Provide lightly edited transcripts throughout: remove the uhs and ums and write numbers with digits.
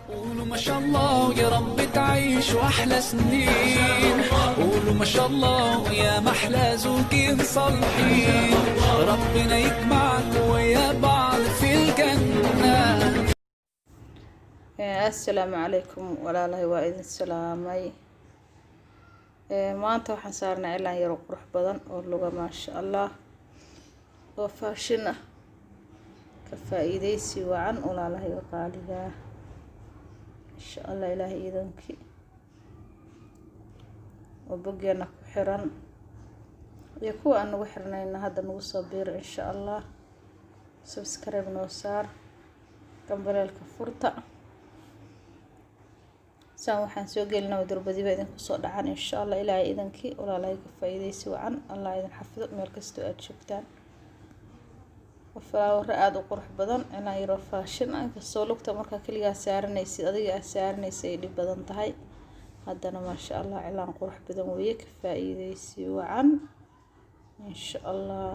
قولوا ما شاء الله يا رب تعيش واحلى سنين. قولوا ما شاء الله ويا محلى زوجين صالحين. ربنا يجمعك ويا بعض في الجنة. السلام عليكم ولا الله وإذن السلامي. maanta waxaan saarnaa ilaa yar qurux badan oo luga ma sha Allah oo fashion ah ka faa'iideysi wacan walaalahay qaaliga insha Allah ilaahay idanki oo bogeena ku xiran iyo kuwa aan ugu xirnayna hadda nagu soo biir insha Allah subscribe noo saar kambalelka furta waxaan soo gelinaa durbadiba idin ku soo dhacan insha Allah ilaahay idankii walaalahay ka faa'iideysi wacan Allah idin xafido meel kasta aad joogtaan flower aad u qurux badan inay yaro fashion ah kasoo lugta marka kaliya saaranaysid adiga saaranaysid ay dhib badan tahay haddana ma sha Allah ilaan qurux badan weeye ka faa'iideysi wacan insha Allah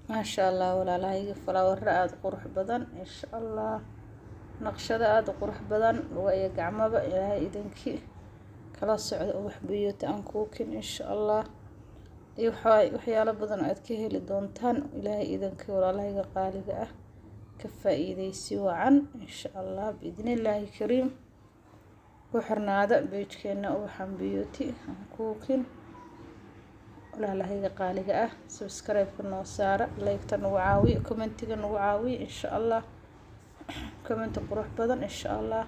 ما شاء الله walaalahay flower aad qurux badan insha Allah naqshada aad qurux badan way gacmaba ilaahay idankii kala socdo wax biyota aan kuukin insha Allah iyo waxyaalo badan aad ka heli doontaan ilaahay idankii walaalahay qaaliga ah ka faa'iideysi wacan insha Allah biidnillaahi kariim ku xirnaada page-keena waxaan biyoti aan kuukin walaalahay qaaliga ah subscribe noo saara like nagu caawi comment-iga nagu caawi insha Allah comment qurux badan insha Allah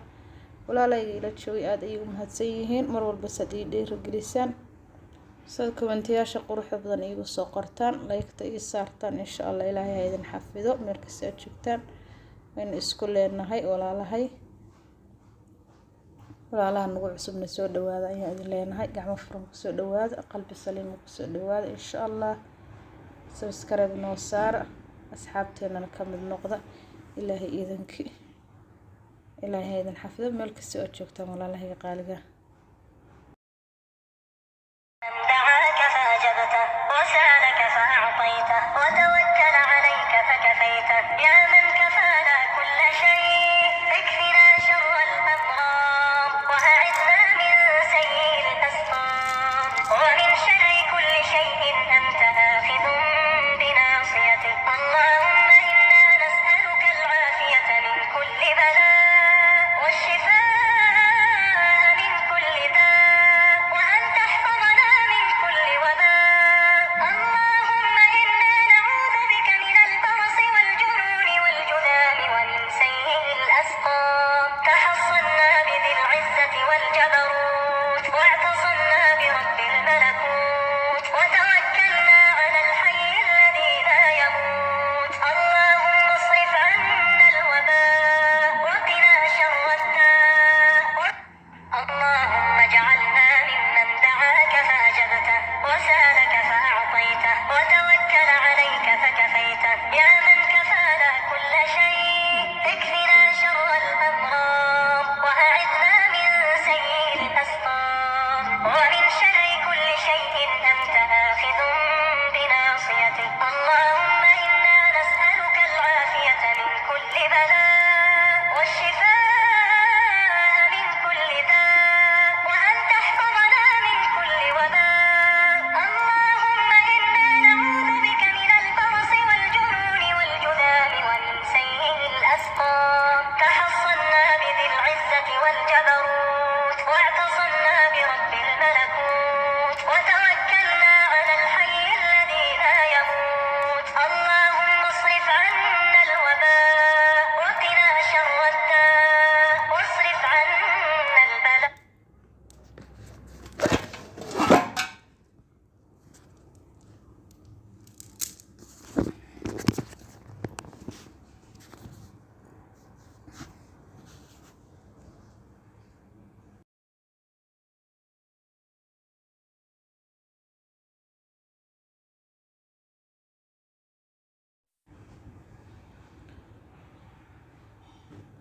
walaalahay ila joogi aad ay u mahadsan yihiin mar walba sadii dhiirigelisaan sad comment-yaasha qurux badan igu soo qortaan like-ta ii saartaan insha Allah ilaahay ha idin xafido meel kasta aad joogtaan waan isku leenahay walaalahay walaalaha nagu cusubna soo dhawaada ayaan idin leenahay gacmo furan ku soo dhawaada qalbi saliim ku soo dhawaada insha Allah subscribe noo saara asxaabteena ka mid noqda ilaahay idankii ilaahay idin xafido meel kasta aad joogtaan walaalahay qaaliga ومن شر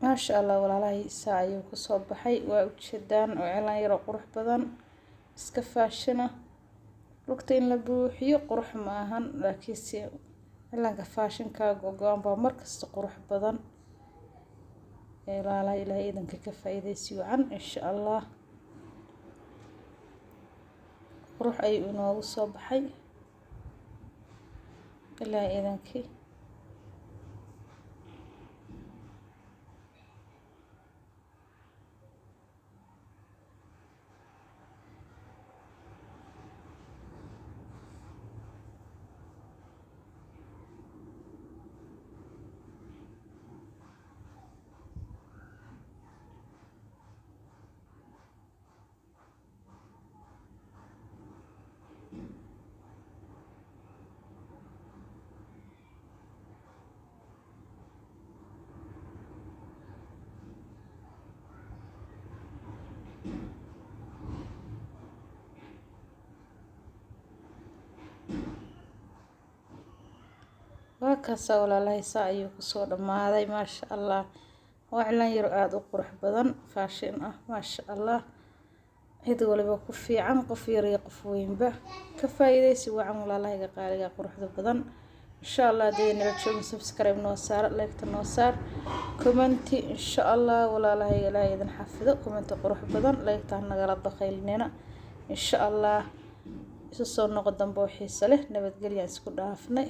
ما شاء الله walaalahay saa ayuu ku soo baxay waa u jeedaan oo cilaan yar oo qurux badan iska faashina lugta in la buuxiyo qurux ma ahan laakiin si cilaanka faashinka go'aan baa markasta qurux badan ilaahay idanka ka faa'iideysi wacan insha Allah qurux ayuu inoogu soo baxay ilaahay idankii waa kaasa walaalahay saa ayuu ku soo dhamaaday ma sha Allah waa cilaan yar aad u qurux badan faashin ah ma sha Allah cid waliba ku fiican qof yar iyo qof weynba ka faa'iideysi wacan walaalahayga qaaliga quruxda badan insha Allah hadii nala joogo subscribe noo saar like noo saar comment insha Allah walaalahayga ilaahay idin xafido comment qurux badan like taan nagala baqaylnina insha Allah isu soo noqon dambe xiiso leh nabadgelyo isku dhaafnay